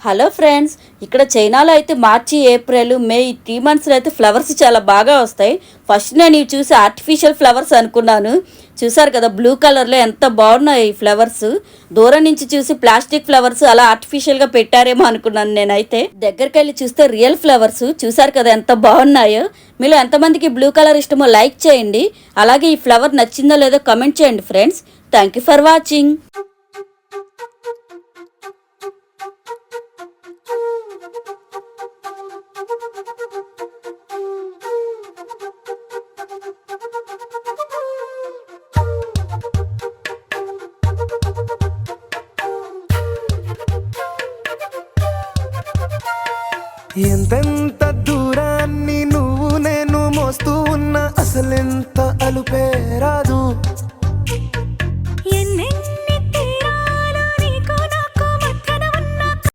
Hello friends, ఇక్కడ చైనాలో అయితే మార్చి ఏప్రిల్ మే ఈ 3 మంత్స్లో అయితే ఫ్లవర్స్ చాలా బాగా వస్తాయి. ఫస్ట్ నేను ఇవి చూసి ఆర్టిఫిషియల్ ఫ్లవర్స్ అనుకున్నాను. చూసారు కదా బ్లూ కలర్లో ఎంత బాగున్నాయి ఈ ఫ్లవర్స్. దూరం నుంచి చూసి ప్లాస్టిక్ ఫ్లవర్స్ అలా ఆర్టిఫిషియల్గా పెట్టారేమో అనుకున్నాను. నేనైతే దగ్గరికి వెళ్ళి చూస్తే రియల్ ఫ్లవర్స్. చూసారు కదా ఎంత బాగున్నాయో. మీలో ఎంతమందికి బ్లూ కలర్ ఇష్టమో లైక్ చేయండి. అలాగే ఈ ఫ్లవర్ నచ్చిందో లేదో కమెంట్ చేయండి friends. Thank you for watching. ఎంతెంత దూరాన్ని నువ్వు నేను మోస్తూ ఉన్నా అసలెంత అలుపే రాదు.